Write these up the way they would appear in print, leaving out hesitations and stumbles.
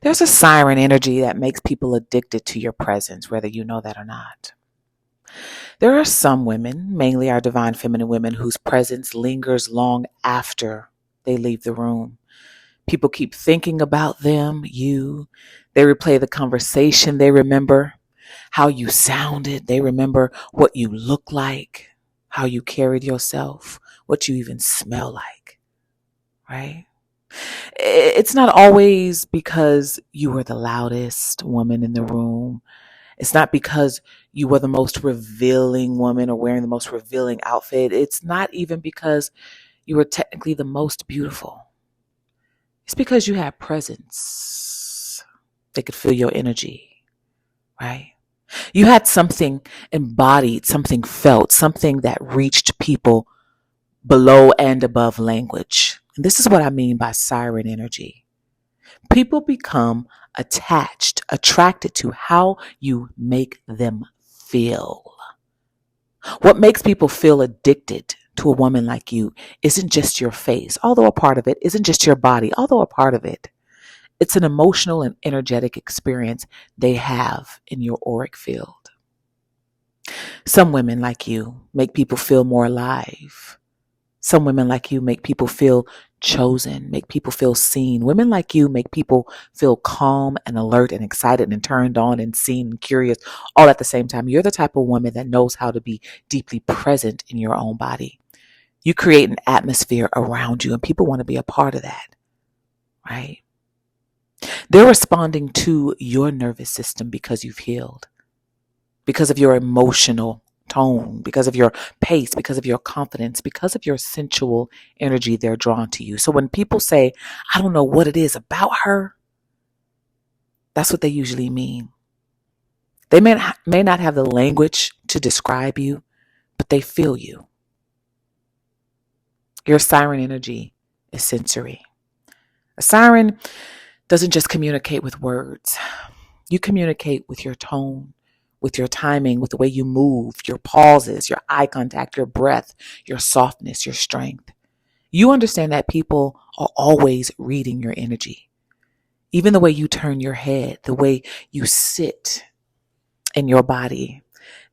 There's a siren energy that makes people addicted to your presence, whether you know that or not. There are some women, mainly our divine feminine women, whose presence lingers long after they leave the room. People keep thinking about them, you. They replay the conversation. They remember how you sounded. They remember what you look like, how you carried yourself, what you even smell like, right? It's not always because you were the loudest woman in the room. It's not because you were the most revealing woman or wearing the most revealing outfit. It's not even because you were technically the most beautiful. It's because you had presence. They could feel your energy, right? You had something embodied, something felt, something that reached people below and above language. And this is what I mean by siren energy. People become attracted to how you make them feel. What makes people feel addicted to a woman like you isn't just your face, although a part of it, isn't just your body, although a part of it. It's an emotional and energetic experience they have in your auric field. Some women like you make people feel more alive. Some women like you make people feel chosen, make people feel seen. Women like you make people feel calm and alert and excited and turned on and seen and curious all at the same time. You're the type of woman that knows how to be deeply present in your own body. You create an atmosphere around you and people want to be a part of that, right? They're responding to your nervous system because you've healed, because of your emotional tone, because of your pace, because of your confidence, because of your sensual energy. They're drawn to you. So when people say, I don't know what it is about her, that's what they usually mean. They may not have the language to describe you, but they feel you. Your siren energy is sensory. A siren doesn't just communicate with words. You communicate with your tone, with your timing, with the way you move, your pauses, your eye contact, your breath, your softness, your strength. You understand that people are always reading your energy. Even the way you turn your head, the way you sit in your body,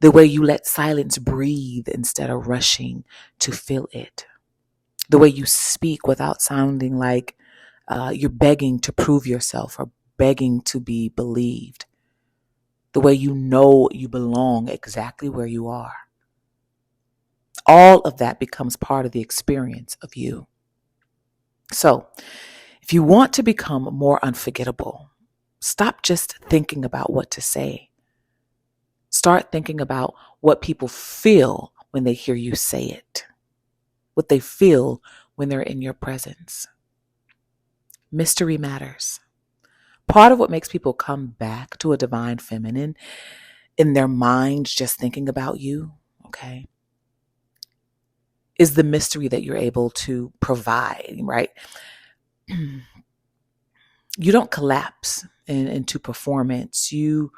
the way you let silence breathe instead of rushing to fill it, the way you speak without sounding like you're begging to prove yourself or begging to be believed, the way you know you belong exactly where you are. All of that becomes part of the experience of you. So, if you want to become more unforgettable, stop just thinking about what to say. Start thinking about what people feel when they hear you say it, what they feel when they're in your presence. Mystery matters. Part of what makes people come back to a divine feminine in their minds just thinking about you, okay, is the mystery that you're able to provide, right? You don't collapse into performance. You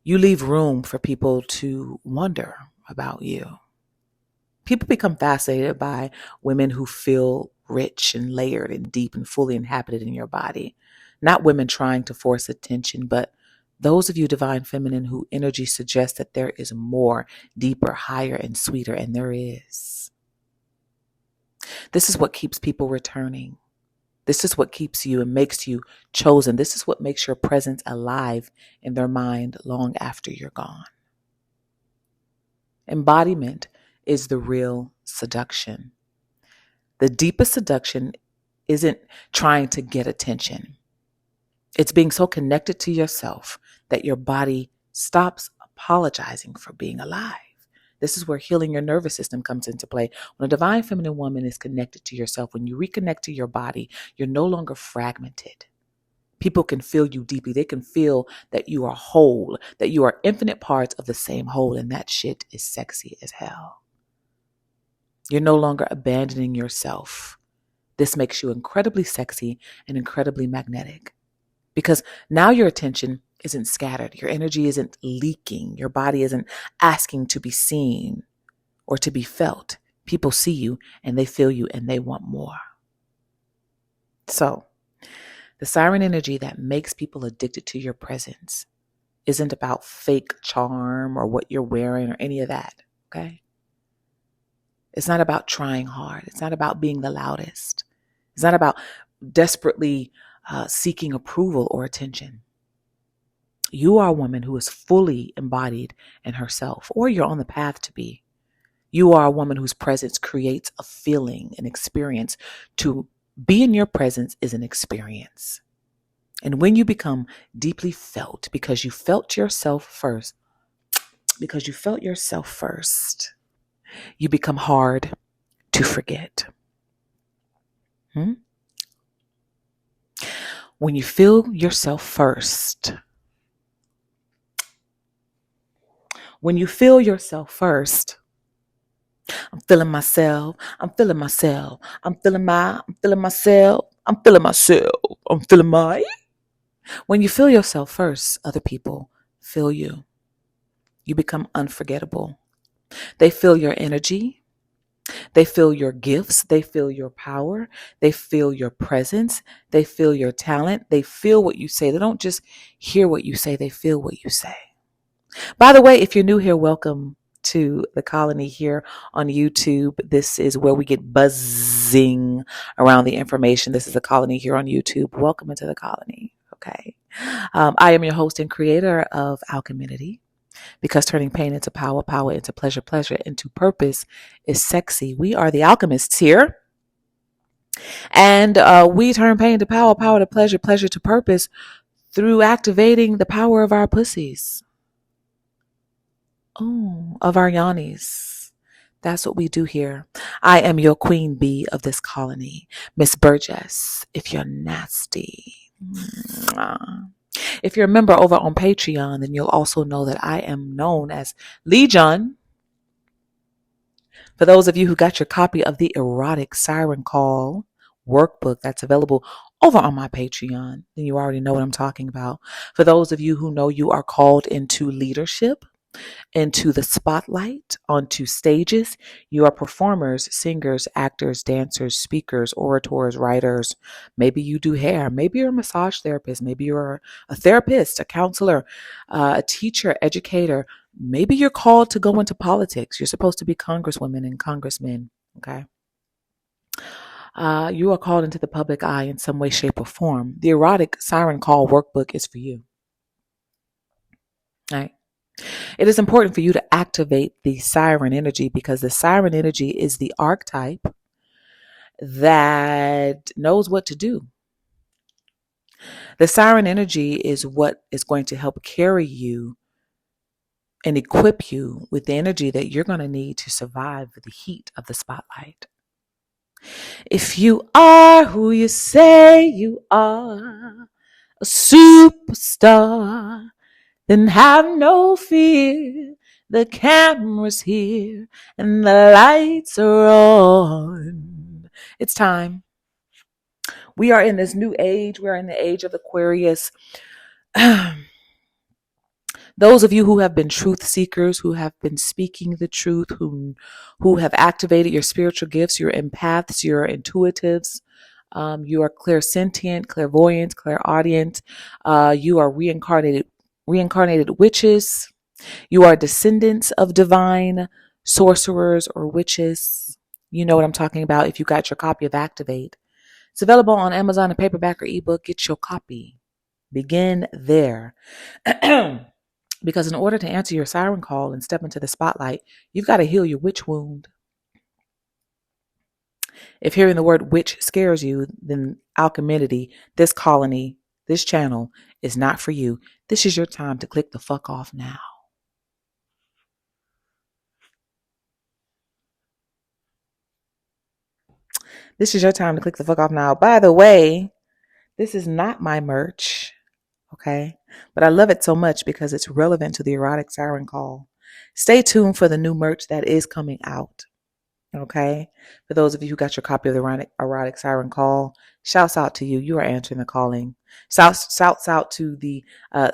leave room for people to wonder about you. People become fascinated by women who feel rich and layered and deep and fully inhabited in your body. Not women trying to force attention, but those of you divine feminine who energy suggests that there is more, deeper, higher, and sweeter, and there is. This is what keeps people returning. This is what keeps you and makes you chosen. This is what makes your presence alive in their mind long after you're gone. Embodiment is the real seduction. The deepest seduction isn't trying to get attention. It's being so connected to yourself that your body stops apologizing for being alive. This is where healing your nervous system comes into play. When a divine feminine woman is connected to yourself, when you reconnect to your body, you're no longer fragmented. People can feel you deeply. They can feel that you are whole, that you are infinite parts of the same whole, and that shit is sexy as hell. You're no longer abandoning yourself. This makes you incredibly sexy and incredibly magnetic. Because now your attention isn't scattered. Your energy isn't leaking. Your body isn't asking to be seen or to be felt. People see you and they feel you and they want more. So, The siren energy that makes people addicted to your presence isn't about fake charm or what you're wearing or any of that, okay? It's not about trying hard. It's not about being the loudest. It's not about desperately seeking approval or attention. You are a woman who is fully embodied in herself, or you're on the path to be. You are a woman whose presence creates a feeling, an experience. To be in your presence is an experience. And when you become deeply felt, because you felt yourself first, you become hard to forget. When you feel yourself first, I'm feeling myself, I'm feeling myself, I'm feeling myself, I'm feeling myself, I'm feeling my. When you feel yourself first, other people feel you. You become unforgettable. They feel your energy. They feel your gifts. They feel your power. They feel your presence. They feel your talent. They feel what you say. They don't just hear what you say. They feel what you say. By the way, if you're new here, welcome to the colony here on YouTube. This is where we get buzzing around the information. This is the colony here on YouTube. Welcome into the colony. Okay. I am your host and creator of Alcheminity, because turning pain into power, power into pleasure, pleasure into purpose is sexy. We are the alchemists here. And we turn pain to power, power to pleasure, pleasure to purpose through activating the power of our pussies. Oh, of our yannis. That's what we do here. I am your queen bee of this colony, Miss Burgess, if you're nasty. If you're a member over on Patreon, then you'll also know that I am known as Legion. For those of you who got your copy of the Erotic Siren Call workbook that's available over on my Patreon, then you already know what I'm talking about. For those of you who know you are called into leadership, into the spotlight, onto stages. You are performers, singers, actors, dancers, speakers, orators, writers. Maybe you do hair. Maybe you're a massage therapist. Maybe you're a therapist, a counselor, a teacher, educator. Maybe you're called to go into politics. You're supposed to be congresswomen and congressmen. Okay. You are called into the public eye in some way, shape, or form. The Erotic Siren Call workbook is for you. All right. It is important for you to activate the siren energy, because the siren energy is the archetype that knows what to do. The siren energy is what is going to help carry you and equip you with the energy that you're going to need to survive the heat of the spotlight. If you are who you say you are, a superstar, then have no fear. The camera's here and the lights are on. It's time. We are in this new age. We're in the age of Aquarius. Those of you who have been truth seekers, who have been speaking the truth, who have activated your spiritual gifts, your empaths, your intuitives, you are clairsentient, clairvoyant, clairaudient. You are reincarnated witches. You are descendants of divine sorcerers or witches. You know what I'm talking about if you got your copy of Activate. It's available on Amazon in paperback or ebook. Get your copy. Begin there. Because in order to answer your siren call and step into the spotlight, you've got to heal your witch wound. If hearing the word witch scares you, then Alcheminity, this colony, this channel is not for you. This is your time to click the fuck off now. This is your time to click the fuck off now. By the way, this is not my merch, okay? But I love it so much because it's relevant to the Erotic Siren Call. Stay tuned for the new merch that is coming out, okay? For those of you who got your copy of the Erotic Siren Call, shouts out to you. You are answering the calling. Shouts out to the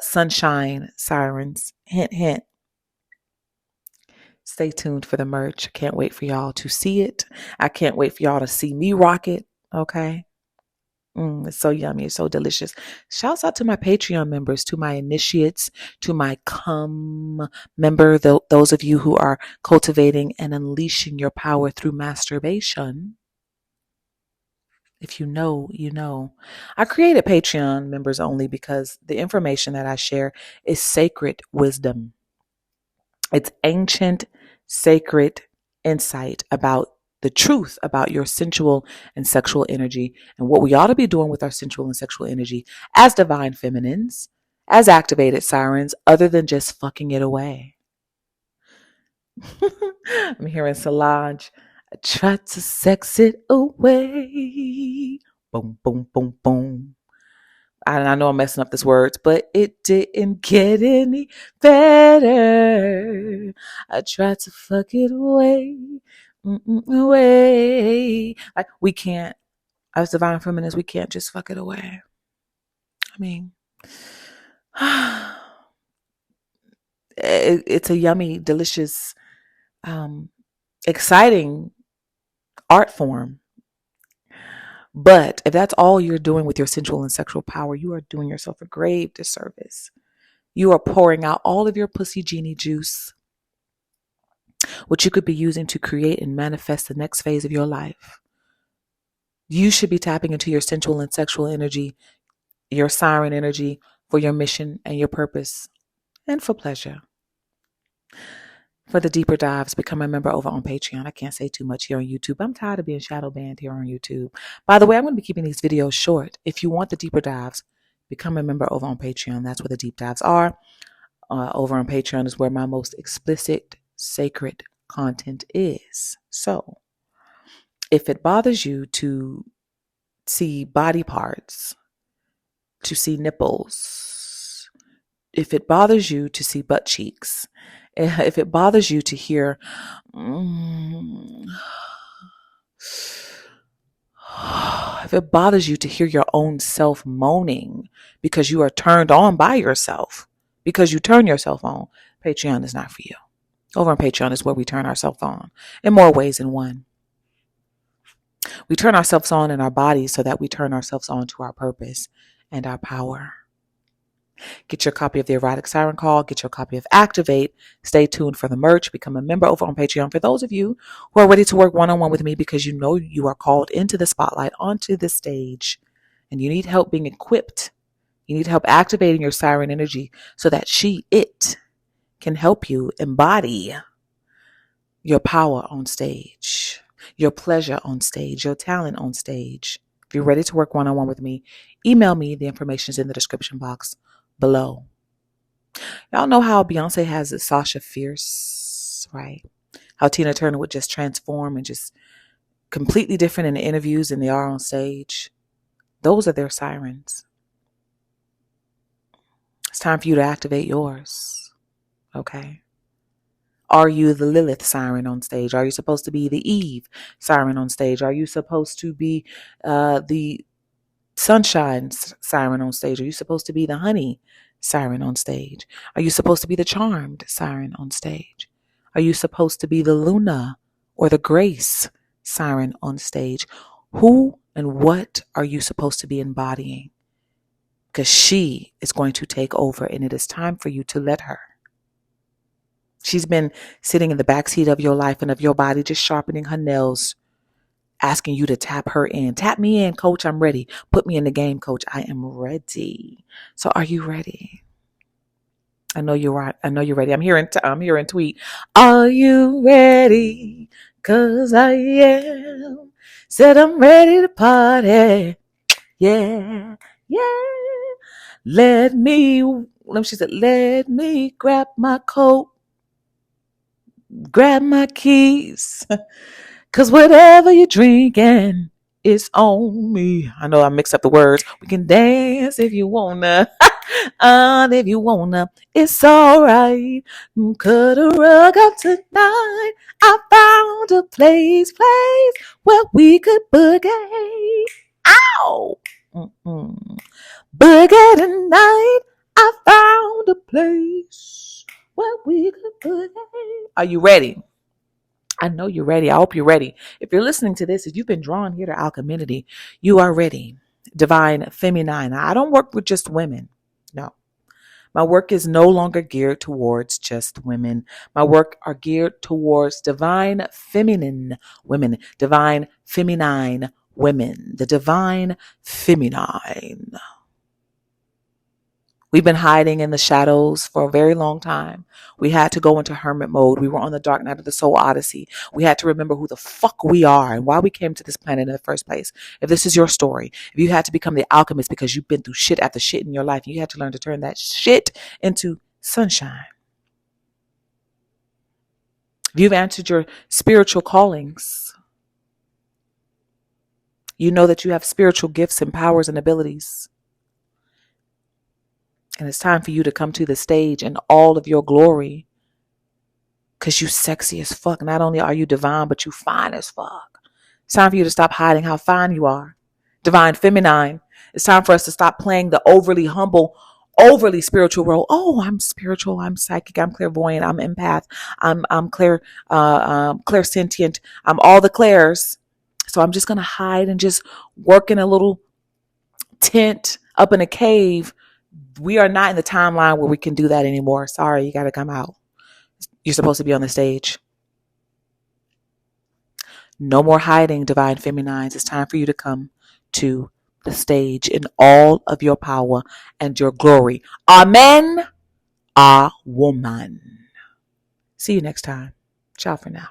Sunshine Sirens. Hint, hint. Stay tuned for the merch. I can't wait for y'all to see it. I can't wait for y'all to see me rock it, okay? It's so yummy. It's so delicious. Shouts out to my Patreon members, to my initiates, to my come member, those of you who are cultivating and unleashing your power through masturbation. If you know, you know. I created Patreon members only because the information that I share is sacred wisdom. It's ancient, sacred insight about the truth about your sensual and sexual energy and what we ought to be doing with our sensual and sexual energy as divine feminines, as activated sirens, other than just fucking it away. I'm hearing Solange. I tried to sex it away. Boom, boom, boom, boom. I know I'm messing up these words, but it didn't get any better. I tried to fuck it away. Away. Like, we can't, as divine feminists, we can't just fuck it away. I mean, it's a yummy, delicious, exciting art form. But if that's all you're doing with your sensual and sexual power, you are doing yourself a grave disservice. You are pouring out all of your pussy genie juice, which you could be using to create and manifest the next phase of your life. You should be tapping into your sensual and sexual energy, your siren energy, for your mission and your purpose, and for pleasure. For the deeper dives, become a member over on Patreon. I can't say too much here on YouTube. I'm tired of being shadow banned here on YouTube. By the way, I'm going to be keeping these videos short. If you want the deeper dives, become a member over on Patreon. That's where the deep dives are. Over on Patreon is where my most explicit, sacred content is. So, if it bothers you to see body parts, to see nipples, if it bothers you to see butt cheeks, if it bothers you to hear if it bothers you to hear your own self moaning because you are turned on by yourself, because you turn yourself on, Patreon is not for you. Over on Patreon is where we turn ourselves on in more ways than one. We turn ourselves on in our bodies so that we turn ourselves on to our purpose and our power. Get your copy of the Erotic Siren Call. Get your copy of Activate. Stay tuned for the merch. Become a member over on Patreon. For those of you who are ready to work one-on-one with me because you know you are called into the spotlight, onto the stage, and you need help being equipped. You need help activating your siren energy so that it can help you embody your power on stage, your pleasure on stage, your talent on stage. If you're ready to work one-on-one with me, email me. The information is in the description box below. Y'all know how Beyonce has a Sasha Fierce, right? How Tina Turner would just transform and just completely different in the interviews than they are on stage. Those are their sirens. It's time for you to activate yours. Okay? Are you the Lilith siren on stage? Are you supposed to be the Eve siren on stage? Are you supposed to be the Sunshine siren on stage? Are you supposed to be the Honey siren on stage? Are you supposed to be the Charmed siren on stage? Are you supposed to be the Luna or the Grace siren on stage? Who and what are you supposed to be embodying? Because she is going to take over, and it is time for you to let her. She's been sitting in the backseat of your life and of your body, just sharpening her nails, asking you to tap her in. Tap me in, coach. I'm ready. Put me in the game, coach. I am ready. So are you ready? I know you're right. I know you're ready. I'm hearing tweet. Are you ready? 'Cause I am. Said I'm ready to party. Yeah. Yeah. She said, let me grab my coat. Grab my keys. 'Cause whatever you're drinking, it's on me. I know I mixed up the words. We can dance if you wanna. If you wanna, it's alright. Cut a rug up tonight. I found a place where we could boogie. Ow! Boogie tonight. I found a place where we could boogie. Are you ready? I know you're ready. I hope you're ready. If you're listening to this, if you've been drawn here to Alcheminity, you are ready. divine feminine. I don't work with just women. No. My work is no longer geared towards just women. My work are geared towards divine feminine women, divine feminine women, the divine feminine. We've been hiding in the shadows for a very long time. We had to go into hermit mode. We were on the dark night of the soul odyssey. We had to remember who the fuck we are and why we came to this planet in the first place. If this is your story, if you had to become the alchemist because you've been through shit after shit in your life, you had to learn to turn that shit into sunshine. If you've answered your spiritual callings, you know that you have spiritual gifts and powers and abilities. And it's time for you to come to the stage in all of your glory. Because you sexy as fuck. Not only are you divine, but you fine as fuck. It's time for you to stop hiding how fine you are. Divine feminine. It's time for us to stop playing the overly humble, overly spiritual role. Oh, I'm spiritual. I'm psychic. I'm clairvoyant. I'm empath. I'm clairsentient. I'm all the clairs. So I'm just going to hide and just work in a little tent up in a cave. We are not in the timeline where we can do that anymore. Sorry, you got to come out. You're supposed to be on the stage. No more hiding, divine feminines. It's time for you to come to the stage in all of your power and your glory. Amen. A woman. See you next time. Ciao for now.